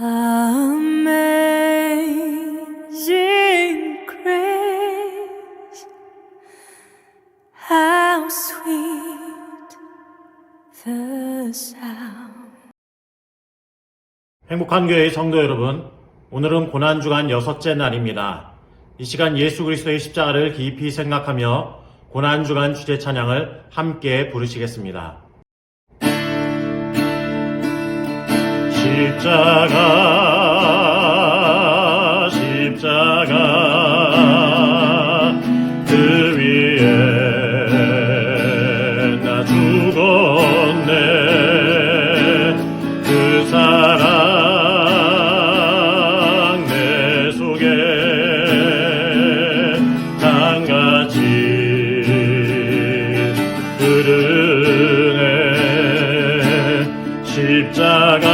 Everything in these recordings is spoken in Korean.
Amazing grace, how sweet the sound. 행복한 교회의 성도 여러분, 오늘은 고난주간 6째 날입니다. 이 시간 예수 그리스도의 십자가를 깊이 생각하며 고난주간 주제 찬양을 함께 부르시겠습니다. 십자가 십자가 그 위에 나 죽었네. 그 사랑 내 속에 강같이 흐르네. 십자가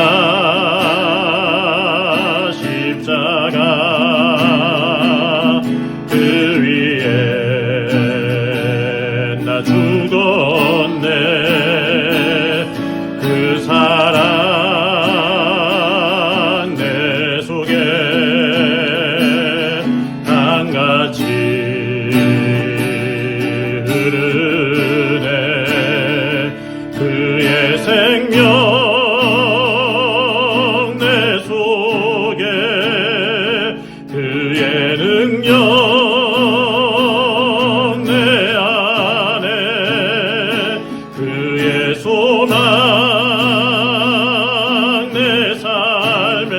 그 위에 나 죽었네. 그 사랑 내 속에 강같이 흐르네. 그의 생명 그의 능력 내 안에 그의 소망 내 삶에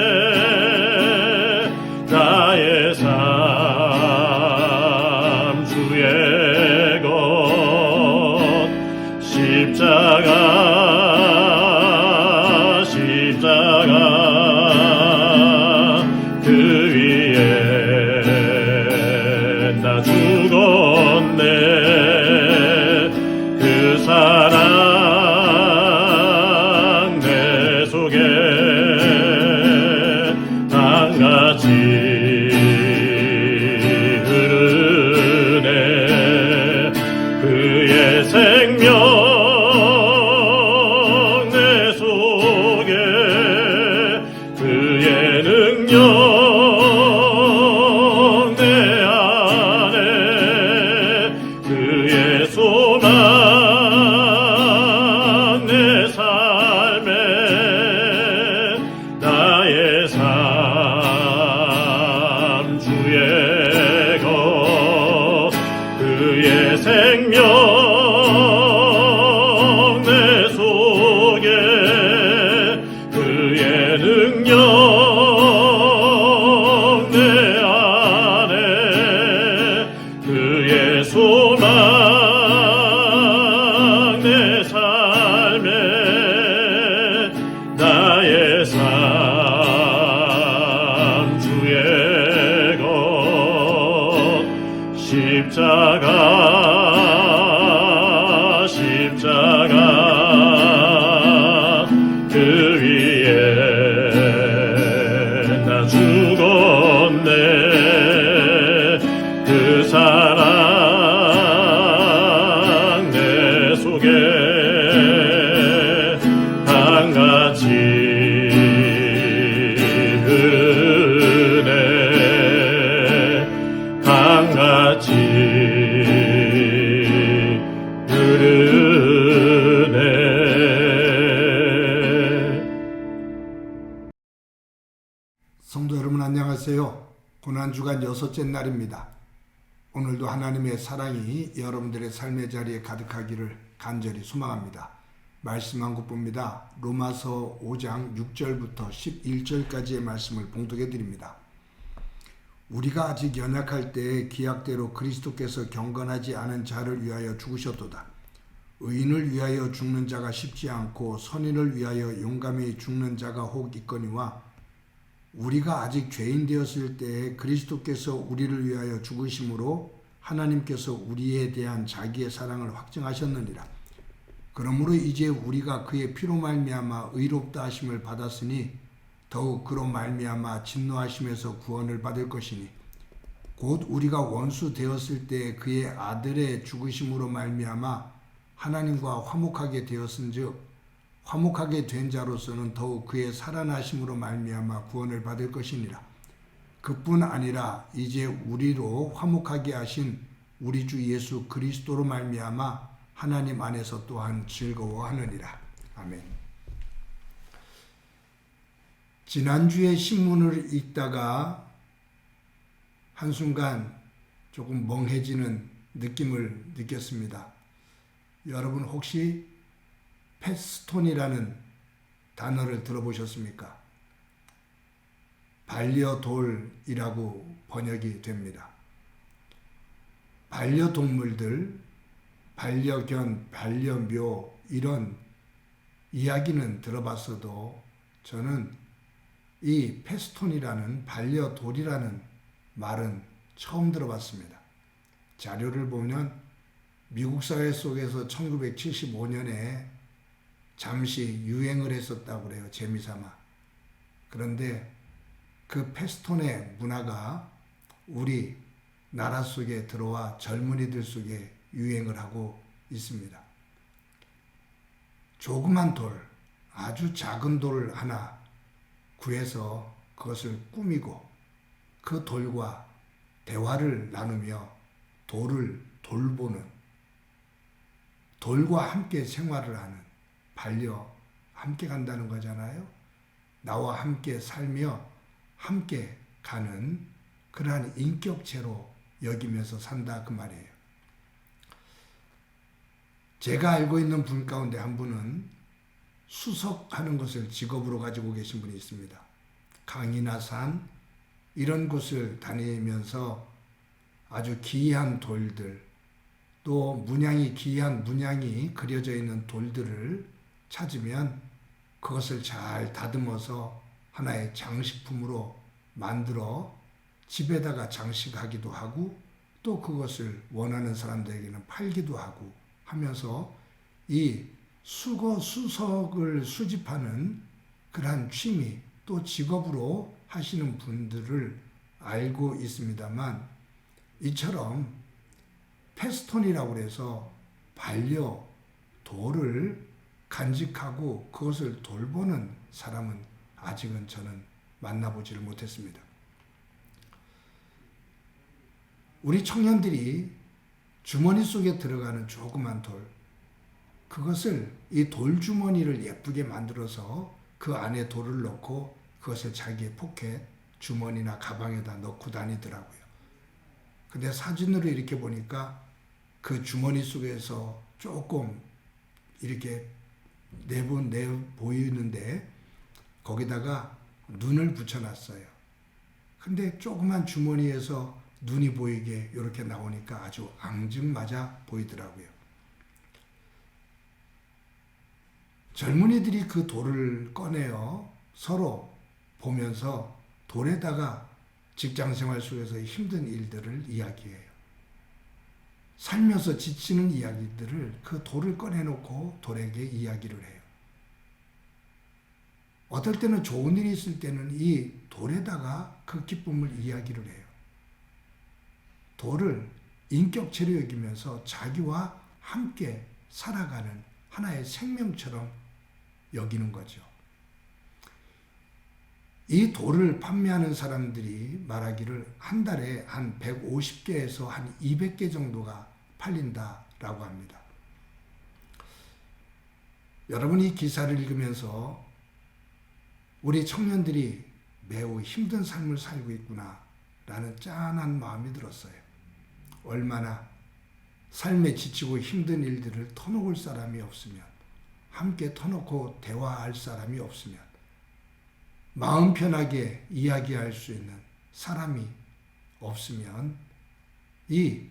나의 삶 주의 것 십자가 그 위에 나 죽었네. 그 사랑 내 속에 강같이 흐르네. 그의 생명 내 속에 그의 능력 소망 내 삶에 나의 삶 주의 것 그의 생명 내 속에 그의 능력 내 안에 그의 소망 내 삶에 나의 삶 주의 것 십자가 그 위에 나 죽었네. 그 사랑 내 속에 강같이 흐르네. 강같이 흐르네. 성도 여러분 안녕하세요. 고난주간 6째 날입니다. 오늘도 하나님의 사랑이 여러분들의 삶의 자리에 가득하기를 간절히 소망합니다. 말씀 한 곳봅니다. 로마서 5장 6절부터 11절까지의 말씀을 봉독해 드립니다. 우리가 아직 연약할 때에 기약대로 그리스도께서 경건하지 않은 자를 위하여 죽으셨도다. 의인을 위하여 죽는 자가 쉽지 않고 선인을 위하여 용감히 죽는 자가 혹 있거니와 우리가 아직 죄인 되었을 때에 그리스도께서 우리를 위하여 죽으심으로 하나님께서 우리에 대한 자기의 사랑을 확증하셨느니라. 그러므로 이제 우리가 그의 피로 말미암아 의롭다 하심을 받았으니 더욱 그로 말미암아 진노하심에서 구원을 받을 것이니 곧 우리가 원수 되었을 때 그의 아들의 죽으심으로 말미암아 하나님과 화목하게 되었은즉 화목하게 된 자로서는 더욱 그의 살아나심으로 말미암아 구원을 받을 것이니라. 그뿐 아니라 이제 우리로 화목하게 하신 우리 주 예수 그리스도로 말미암아 하나님 안에서 또한 즐거워하느니라. 아멘. 지난주에 신문을 읽다가 한순간 조금 멍해지는 느낌을 느꼈습니다. 여러분 혹시 패스톤이라는 단어를 들어보셨습니까? 반려돌이라고 번역이 됩니다. 반려동물들, 반려견, 반려묘 이런 이야기는 들어봤어도 저는 이 패스톤이라는 반려돌이라는 말은 처음 들어봤습니다. 자료를 보면 미국 사회 속에서 1975년에 잠시 유행을 했었다고 그래요. 재미삼아. 그런데 그 패스톤의 문화가 우리 나라 속에 들어와 젊은이들 속에 유행을 하고 있습니다. 조그만 돌, 아주 작은 돌 하나 구해서 그것을 꾸미고 그 돌과 대화를 나누며 돌을 돌보는, 돌과 함께 생활을 하는, 함께 간다는 거잖아요. 나와 함께 살며 함께 가는 그러한 인격체로 여기면서 산다 그 말이에요. 제가 알고 있는 분 가운데 한 분은 수석하는 것을 직업으로 가지고 계신 분이 있습니다. 강이나 산 이런 곳을 다니면서 아주 기이한 돌들, 또 기이한 문양이 그려져 있는 돌들을 찾으면 그것을 잘 다듬어서 하나의 장식품으로 만들어 집에다가 장식하기도 하고 또 그것을 원하는 사람들에게는 팔기도 하고 하면서 이 수석을 수집하는 그러한 취미 또 직업으로 하시는 분들을 알고 있습니다만, 이처럼 패스톤이라고 해서 반려돌을 간직하고 그것을 돌보는 사람은 아직은 저는 만나보지를 못했습니다. 우리 청년들이 주머니 속에 들어가는 조그만 돌, 그것을 이 돌주머니를 예쁘게 만들어서 그 안에 돌을 넣고 그것을 자기의 포켓, 주머니나 가방에다 넣고 다니더라고요. 근데 사진으로 이렇게 보니까 그 주머니 속에서 조금 이렇게 보이는데 거기다가 눈을 붙여놨어요. 근데 조그만 주머니에서 눈이 보이게 이렇게 나오니까 아주 앙증맞아 보이더라고요. 젊은이들이 그 돌을 꺼내어 서로 보면서 돌에다가 직장생활 속에서 힘든 일들을 이야기해요. 살면서 지치는 이야기들을 그 돌을 꺼내놓고 돌에게 이야기를 해요. 어떨 때는 좋은 일이 있을 때는 이 돌에다가 그 기쁨을 이야기를 해요. 돌을 인격체로 여기면서 자기와 함께 살아가는 하나의 생명처럼 여기는 거죠. 이 돌을 판매하는 사람들이 말하기를 한 달에 한 150개에서 한 200개 정도가 팔린다라고 합니다. 여러분 이 기사를 읽으면서 우리 청년들이 매우 힘든 삶을 살고 있구나 라는 짠한 마음이 들었어요. 얼마나 삶에 지치고 힘든 일들을 터놓을 사람이 없으면, 함께 터놓고 대화할 사람이 없으면, 마음 편하게 이야기할 수 있는 사람이 없으면 이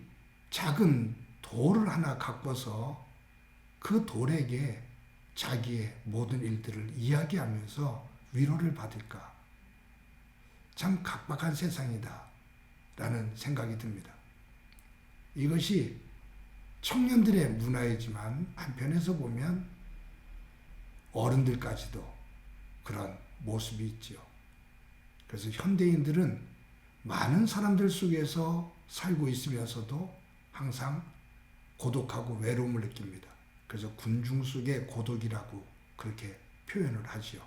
작은 돌을 하나 갖고서 그 돌에게 자기의 모든 일들을 이야기하면서 위로를 받을까? 참 각박한 세상이다 라는 생각이 듭니다. 이것이 청년들의 문화이지만 한편에서 보면 어른들까지도 그런 모습이 있지요. 그래서 현대인들은 많은 사람들 속에서 살고 있으면서도 항상 고독하고 외로움을 느낍니다. 그래서 군중 속의 고독이라고 그렇게 표현을 하지요.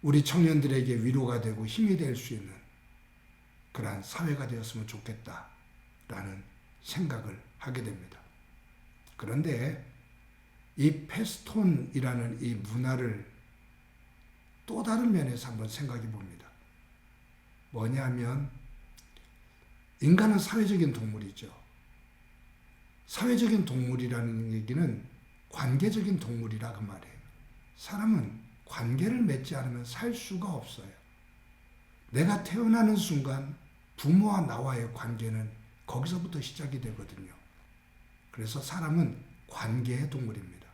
우리 청년들에게 위로가 되고 힘이 될 수 있는 그러한 사회가 되었으면 좋겠다라는 생각을 하게 됩니다. 그런데 이 페스톤이라는 이 문화를 또 다른 면에서 한번 생각해 봅니다. 뭐냐면 인간은 사회적인 동물이죠. 사회적인 동물이라는 얘기는 관계적인 동물이라 그 말이에요. 사람은 관계를 맺지 않으면 살 수가 없어요. 내가 태어나는 순간 부모와 나와의 관계는 거기서부터 시작이 되거든요. 그래서 사람은 관계의 동물입니다.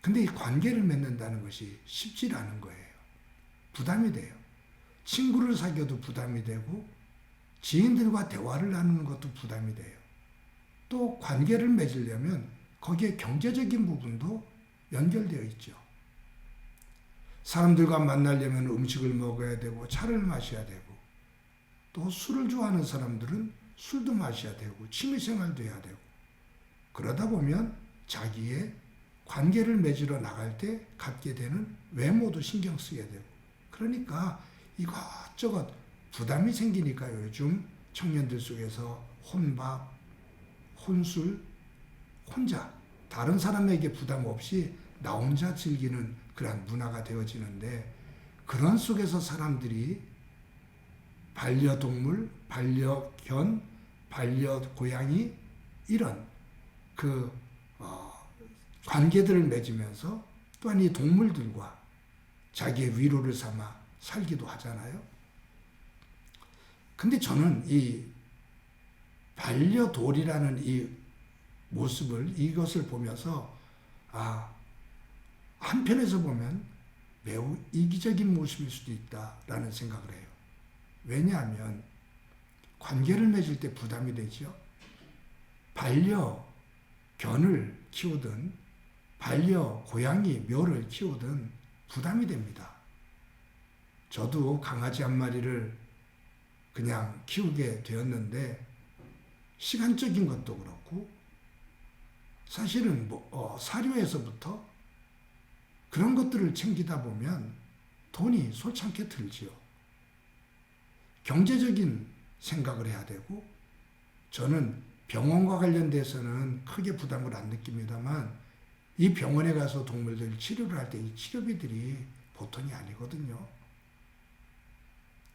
근데 이 관계를 맺는다는 것이 쉽지 않은 거예요. 부담이 돼요. 친구를 사귀어도 부담이 되고 지인들과 대화를 나누는 것도 부담이 돼요. 또 관계를 맺으려면 거기에 경제적인 부분도 연결되어 있죠. 사람들과 만나려면 음식을 먹어야 되고 차를 마셔야 되고 또 술을 좋아하는 사람들은 술도 마셔야 되고 취미생활도 해야 되고 그러다 보면 자기의 관계를 맺으러 나갈 때 갖게 되는 외모도 신경 쓰게 되고 그러니까 이것저것 부담이 생기니까요. 요즘 청년들 속에서 혼밥, 혼술, 혼자 다른 사람에게 부담 없이 나 혼자 즐기는 그런 문화가 되어지는데 그런 속에서 사람들이 반려동물, 반려견, 반려고양이 이런 관계들을 맺으면서 또한 이 동물들과 자기의 위로를 삼아 살기도 하잖아요. 근데 저는 이 반려돌이라는 이 모습을 이것을 보면서 한편에서 보면 매우 이기적인 모습일 수도 있다라는 생각을 해요. 왜냐하면 관계를 맺을 때 부담이 되죠. 반려견을 키우든 반려고양이, 묘를 키우든 부담이 됩니다. 저도 강아지 한 마리를 그냥 키우게 되었는데 시간적인 것도 그렇고 사실은 사료에서부터 그런 것들을 챙기다 보면 돈이 솔찬게 들지요. 경제적인 생각을 해야 되고 저는 병원과 관련돼서는 크게 부담을 안 느낍니다만 이 병원에 가서 동물들 치료를 할 때 이 치료비들이 보통이 아니거든요.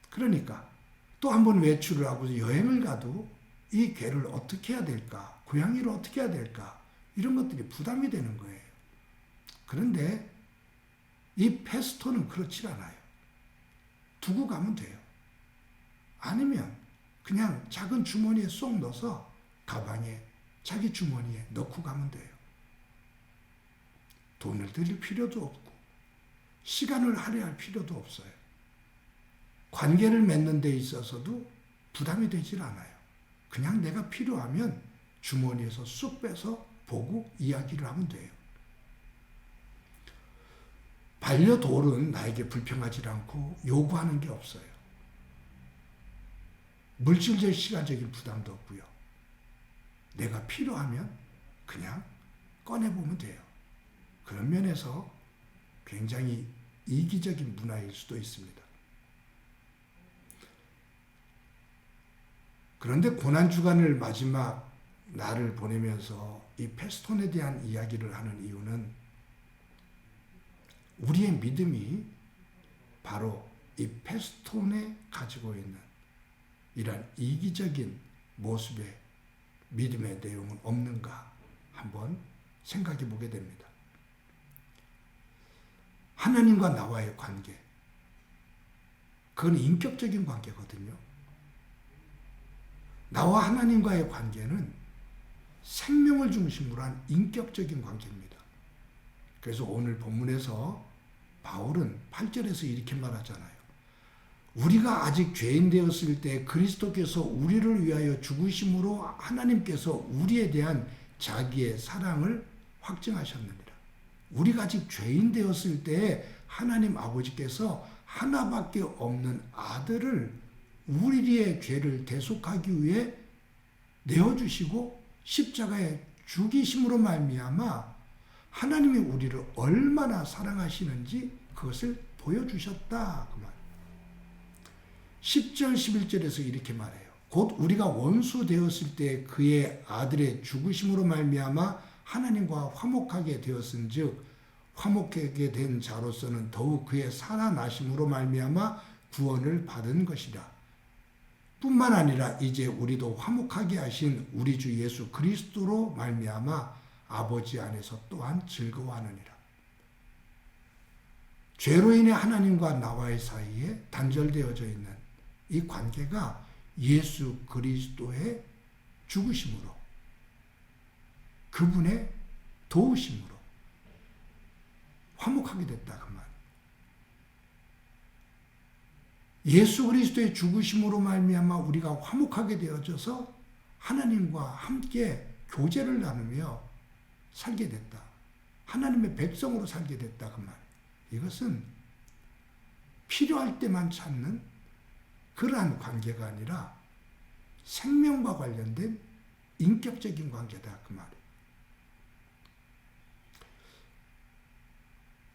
그러니까 또 한 번 외출을 하고 여행을 가도 이 개를 어떻게 해야 될까? 고양이를 어떻게 해야 될까? 이런 것들이 부담이 되는 거예요. 그런데 이 페스토는 그렇지 않아요. 두고 가면 돼요. 아니면 그냥 작은 주머니에 쏙 넣어서 가방에 자기 주머니에 넣고 가면 돼요. 돈을 들일 필요도 없고 시간을 할애할 필요도 없어요. 관계를 맺는 데 있어서도 부담이 되질 않아요. 그냥 내가 필요하면 주머니에서 쑥 빼서 보고 이야기를 하면 돼요. 반려돌은 나에게 불평하지 않고 요구하는 게 없어요. 물질적 시간적인 부담도 없고요. 내가 필요하면 그냥 꺼내보면 돼요. 그런 면에서 굉장히 이기적인 문화일 수도 있습니다. 그런데 고난주간을 마지막 날을 보내면서 이 페스톤에 대한 이야기를 하는 이유는 우리의 믿음이 바로 이 페스톤에 가지고 있는 이러한 이기적인 모습의 믿음의 내용은 없는가 한번 생각해 보게 됩니다. 하나님과 나와의 관계, 그건 인격적인 관계거든요. 나와 하나님과의 관계는 생명을 중심으로 한 인격적인 관계입니다. 그래서 오늘 본문에서 바울은 8절에서 이렇게 말하잖아요. 우리가 아직 죄인 되었을 때 그리스도께서 우리를 위하여 죽으심으로 하나님께서 우리에 대한 자기의 사랑을 확증하셨느니라. 우리가 아직 죄인 되었을 때 하나님 아버지께서 하나밖에 없는 아들을 우리의 죄를 대속하기 위해 내어주시고 십자가에 죽이심으로 말미암아 하나님이 우리를 얼마나 사랑하시는지 그것을 보여주셨다. 그 말. 10절 11절에서 이렇게 말해요. 곧 우리가 원수 되었을 때 그의 아들의 죽으심으로 말미암아 하나님과 화목하게 되었은즉 화목하게 된 자로서는 더욱 그의 살아나심으로 말미암아 구원을 받은 것이라. 뿐만 아니라 이제 우리도 화목하게 하신 우리 주 예수 그리스도로 말미암아 아버지 안에서 또한 즐거워하느니라. 죄로 인해 하나님과 나와의 사이에 단절되어져 있는 이 관계가 예수 그리스도의 죽으심으로, 그분의 도우심으로 화목하게 됐다 그 말. 예수 그리스도의 죽으심으로 말미암아 우리가 화목하게 되어져서 하나님과 함께 교제를 나누며 살게 됐다. 하나님의 백성으로 살게 됐다 그 말. 이것은 필요할 때만 찾는 그러한 관계가 아니라 생명과 관련된 인격적인 관계다 그 말이에요.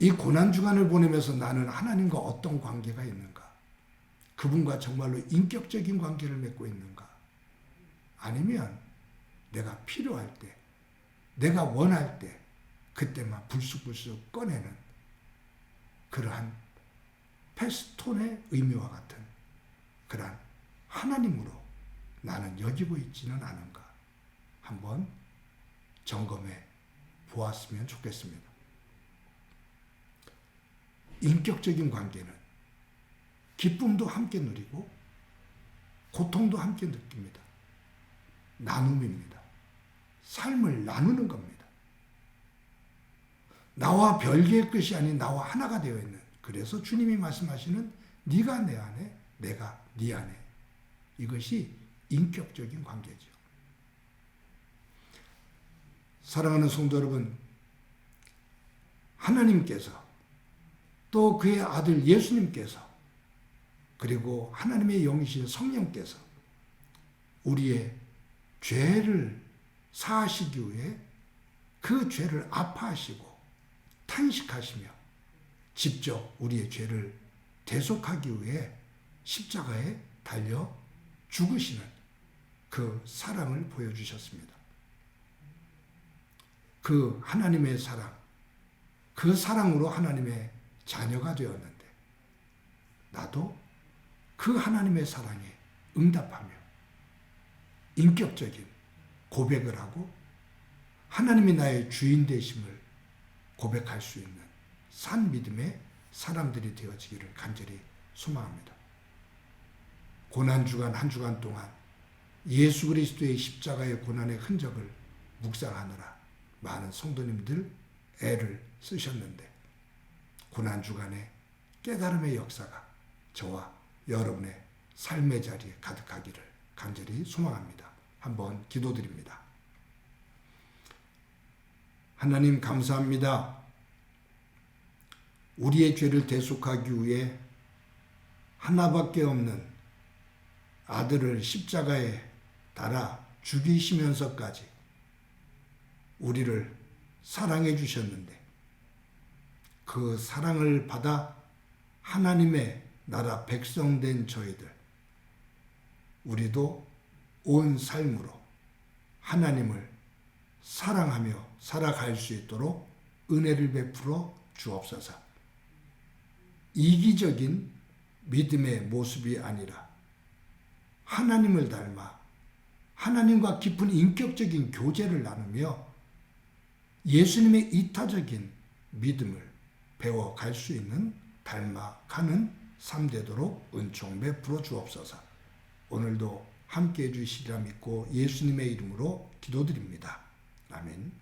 이 고난주간을 보내면서 나는 하나님과 어떤 관계가 있는가? 그분과 정말로 인격적인 관계를 맺고 있는가? 아니면 내가 필요할 때, 내가 원할 때 그때만 불쑥불쑥 꺼내는 그러한 페스톤의 의미와 같은 그러한 하나님으로 나는 여기고 있지는 않은가? 한번 점검해 보았으면 좋겠습니다. 인격적인 관계는 기쁨도 함께 누리고 고통도 함께 느낍니다. 나눔입니다. 삶을 나누는 겁니다. 나와 별개의 것이 아닌 나와 하나가 되어 있는, 그래서 주님이 말씀하시는 네가 내 안에 내가 네 안에, 이것이 인격적인 관계죠. 사랑하는 성도 여러분, 하나님께서 또 그의 아들 예수님께서 그리고 하나님의 영이신 성령께서 우리의 죄를 사하시기 위해 그 죄를 아파하시고 탄식하시며 직접 우리의 죄를 대속하기 위해 십자가에 달려 죽으시는 그 사랑을 보여주셨습니다. 그 하나님의 사랑, 그 사랑으로 하나님의 자녀가 되었는데 나도 그 하나님의 사랑에 응답하며 인격적인 고백을 하고 하나님이 나의 주인 되심을 고백할 수 있는 산 믿음의 사람들이 되어지기를 간절히 소망합니다. 고난주간 한 주간 동안 예수 그리스도의 십자가의 고난의 흔적을 묵상하느라 많은 성도님들 애를 쓰셨는데 고난주간에 깨달음의 역사가 저와 여러분의 삶의 자리에 가득하기를 간절히 소망합니다. 한번 기도드립니다. 하나님 감사합니다. 우리의 죄를 대속하기 위해 하나밖에 없는 아들을 십자가에 달아 죽이시면서까지 우리를 사랑해 주셨는데 그 사랑을 받아 하나님의 나라 백성된 저희들, 우리도 온 삶으로 하나님을 사랑하며 살아갈 수 있도록 은혜를 베풀어 주옵소서. 이기적인 믿음의 모습이 아니라 하나님을 닮아 하나님과 깊은 인격적인 교제를 나누며 예수님의 이타적인 믿음을 배워갈 수 있는 닮아가는 삶 되도록 은총 베풀어 주옵소서. 오늘도 함께해 주시리라 믿고 예수님의 이름으로 기도드립니다. 아멘.